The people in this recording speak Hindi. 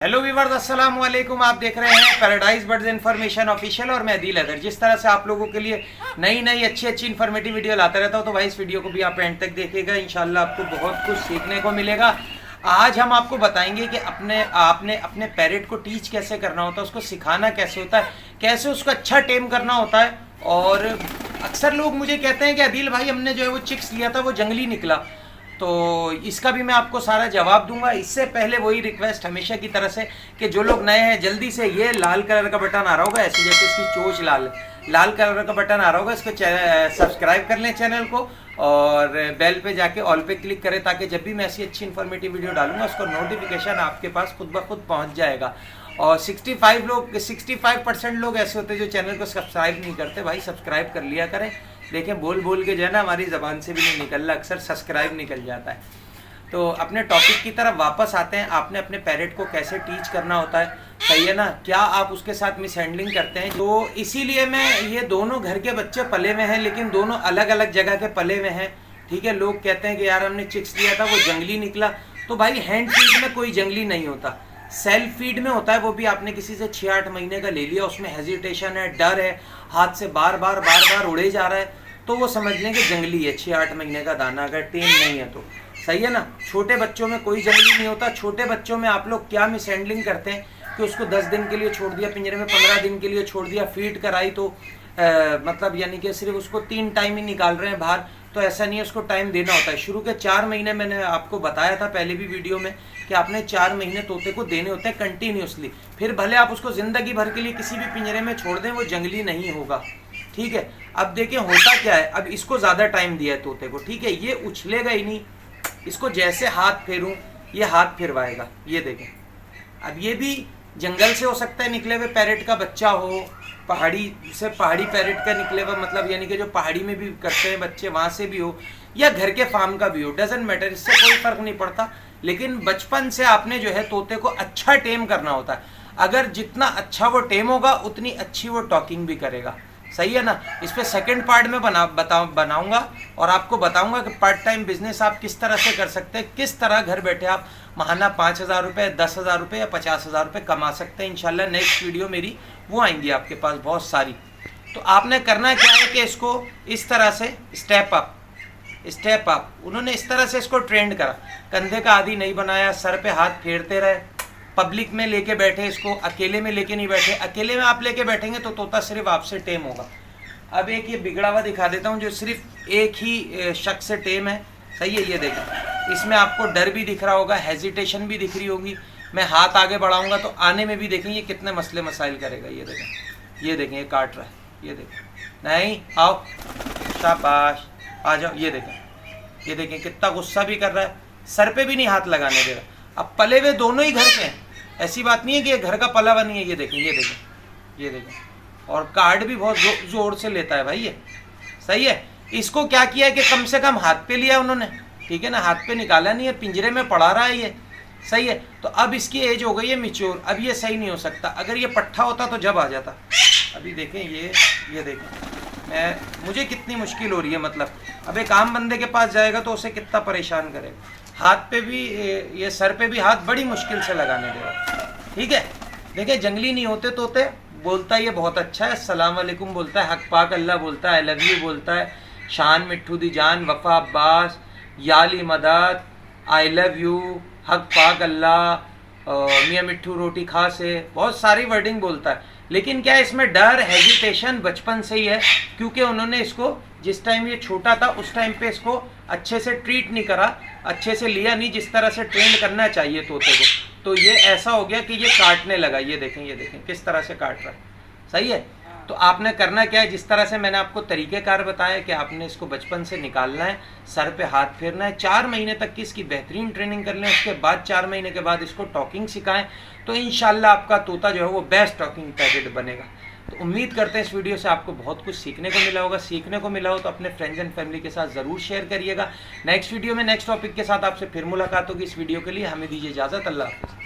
हेलो व्यूअर्स, अस्सलाम वालेकुम। आप देख रहे हैं पैराडाइज बर्ड्स इन्फॉर्मेशन ऑफिशियल और मैं अदील अदर। जिस तरह से आप लोगों के लिए नई नई अच्छी अच्छी इन्फॉर्मेटिव वीडियो लाता रहता हूँ, तो भाई इस वीडियो को भी आप एंड तक देखिएगा। इंशाल्लाह आपको बहुत कुछ सीखने को मिलेगा। आज हम आपको बताएंगे कि आपने अपने पैरेट को टीच कैसे करना होता है, उसको सिखाना कैसे होता है, कैसे उसको अच्छा टेम करना होता है। और अक्सर लोग मुझे कहते हैं कि अदील भाई, हमने जो है वो चिक्स लिया था वो जंगली निकला। तो इसका भी मैं आपको सारा जवाब दूंगा। इससे पहले वही रिक्वेस्ट हमेशा की तरह से कि जो लोग नए हैं जल्दी से ये लाल कलर का बटन आ रहा होगा, ऐसे जैसे इसकी चोंच लाल कलर का बटन आ रहा होगा, इसको सब्सक्राइब कर लें चैनल को और बेल पे जाके ऑल पे क्लिक करें, ताकि जब भी मैं ऐसी अच्छी इन्फॉर्मेटिव वीडियो डालूंगा उसको नोटिफिकेशन आपके पास खुद ब खुद पहुँच जाएगा। और 65% लोग ऐसे होते हैं जो चैनल को सब्सक्राइब नहीं करते। भाई सब्सक्राइब कर लिया करें। देखें, बोल बोल के जो है ना हमारी ज़बान से भी नहीं निकल रहा, अक्सर सब्सक्राइब निकल जाता है। तो अपने टॉपिक की तरफ वापस आते हैं। आपने अपने पैरेट को कैसे टीच करना होता है, सही है ना? क्या आप उसके साथ मिस हैंडलिंग करते हैं? तो इसीलिए मैं ये दोनों घर के बच्चे पले में हैं, लेकिन दोनों अलग अलग जगह के पले में हैं। ठीक है, लोग कहते हैं कि यार हमने चिक्स लिया था वो जंगली निकला। तो भाई हैंड फीड में कोई जंगली नहीं होता, सेल्फ फीड में होता है। वो भी आपने किसी से 6-8 महीने का ले लिया, उसमें हेजिटेशन है, डर है, हाथ से बार बार उड़े जा रहा है, तो वो समझ लें कि जंगली है। 6-8 महीने का दाना अगर टेम नहीं है तो, सही है ना? छोटे बच्चों में कोई जंगली नहीं होता। छोटे बच्चों में आप लोग क्या मिस हैंडलिंग करते हैं कि उसको 10 दिन के लिए छोड़ दिया पिंजरे में, 15 दिन के लिए छोड़ दिया, फीड कराई तो मतलब यानी कि सिर्फ उसको 3 टाइम ही निकाल रहे हैं बाहर। तो ऐसा नहीं है, उसको टाइम देना होता है। शुरू के 4 महीने मैंने आपको बताया था पहले भी वीडियो में कि आपने 4 महीने तोते को देने होते हैं कंटिन्यूसली। फिर भले आप उसको ज़िंदगी भर के लिए किसी भी पिंजरे में छोड़ दें, वो जंगली नहीं होगा। ठीक है, अब देखिए होता क्या है। अब इसको ज़्यादा टाइम दिया है तोते को, ठीक है, ये उछलेगा ही नहीं। इसको जैसे हाथ फेरूं ये हाथ फिरवाएगा। ये देखें, अब ये भी जंगल से हो सकता है निकले हुए पैरेट का बच्चा हो, पहाड़ी पैरेट का निकले हुआ, मतलब यानी कि जो पहाड़ी में भी करते हैं बच्चे वहाँ से भी हो, या घर के फार्म का भी हो, डजेंट मैटर, इससे कोई फ़र्क नहीं पड़ता। लेकिन बचपन से आपने जो है तोते को अच्छा टेम करना होता है। अगर जितना अच्छा वो टेम होगा उतनी अच्छी वो टॉकिंग भी करेगा, सही है ना? इस पर सेकेंड पार्ट में बनाऊंगा और आपको बताऊंगा कि पार्ट टाइम बिजनेस आप किस तरह से कर सकते हैं, किस तरह घर बैठे आप महाना 5,000 रुपये, 10,000 रुपये या 50,000 रुपये कमा सकते हैं। इंशाल्लाह नेक्स्ट वीडियो मेरी वो आएंगी आपके पास बहुत सारी। तो आपने करना क्या है कि इसको इस तरह से स्टेप अप उन्होंने इस तरह से इसको ट्रेंड करा, कंधे का आदी नहीं बनाया, सर पे हाथ फेरते रहे, पब्लिक में लेके बैठे, इसको अकेले में लेके नहीं बैठे। अकेले में आप लेके बैठेंगे तो तोता सिर्फ आपसे टेम होगा। अब एक ये बिगड़ा हुआ दिखा देता हूँ जो सिर्फ एक ही शख्स से टेम है, सही है? ये देखें, इसमें आपको डर भी दिख रहा होगा, हेजिटेशन भी दिख रही होगी। मैं हाथ आगे बढ़ाऊंगा तो आने में भी देखें ये कितने मसले मसाइल करेगा। ये देखें ये काट रहा है, ये देखें, नहीं आओ, शाबाश आ जाओ। ये देखें कितना गुस्सा भी कर रहा है, सर पे भी नहीं हाथ लगाने दे रहा। अब पले हुए दोनों ही घर के हैं, ऐसी बात नहीं है कि ये घर का पला हुआ नहीं है। ये देखें और कार्ड भी बहुत जोर से लेता है भाई ये, सही है? इसको क्या किया है कि कम से कम हाथ पे लिया उन्होंने, ठीक है ना? हाथ पे निकाला नहीं है, पिंजरे में पड़ा रहा है ये, सही है? तो अब इसकी एज हो गई है मिच्योर, अब ये सही नहीं हो सकता। अगर ये पट्ठा होता तो जब आ जाता। अभी देखें ये देखें, मुझे कितनी मुश्किल हो रही है। मतलब अब एक आम बंदे के पास जाएगा तो उसे कितना परेशान करेगा। हाथ पे भी ये सर पे भी हाथ बड़ी मुश्किल से लगाने देगा, ठीक है? देखिए जंगली नहीं होते तोते। बोलता ये बहुत अच्छा है, अस्सलाम वालेकुम बोलता है, हक पाक अल्लाह बोलता है, आई लव यू बोलता है, शान मिट्ठू दी जान, वफा अब्बास, याली मदद, आई लव यू, हक पाक अल्लाह, मियाँ मिट्ठू रोटी खा से, बहुत सारी वर्डिंग बोलता है। लेकिन क्या इसमें डर, हेजिटेशन बचपन से ही है, क्योंकि उन्होंने इसको जिस टाइम ये छोटा था उस टाइम पे इसको अच्छे से ट्रीट नहीं करा, अच्छे से लिया नहीं जिस तरह से ट्रेंड करना चाहिए तोते को। तो ये ऐसा हो गया कि ये काटने लगा। ये देखें किस तरह से काट रहा है, सही है? तो आपने करना क्या है, जिस तरह से मैंने आपको तरीक़ेकार बताया कि आपने इसको बचपन से निकालना है, सर पे हाथ फेरना है, 4 महीने तक की इसकी बेहतरीन ट्रेनिंग कर लें। उसके बाद 4 महीने के बाद इसको टॉकिंग सिखाएं, तो इंशाल्लाह आपका तोता जो है वो बेस्ट टॉकिंग पैरेट बनेगा। तो उम्मीद करते हैं इस वीडियो से आपको बहुत कुछ सीखने को मिला होगा। सीखने को मिला हो तो अपने फ्रेंड्स एंड फैमिली के साथ ज़रूर शेयर करिएगा। नेक्स्ट वीडियो में नेक्स्ट टॉपिक के साथ आपसे फिर मुलाकात होगी। इस वीडियो के लिए हमें दीजिए इजाज़त। अल्लाह हाफ़िज़।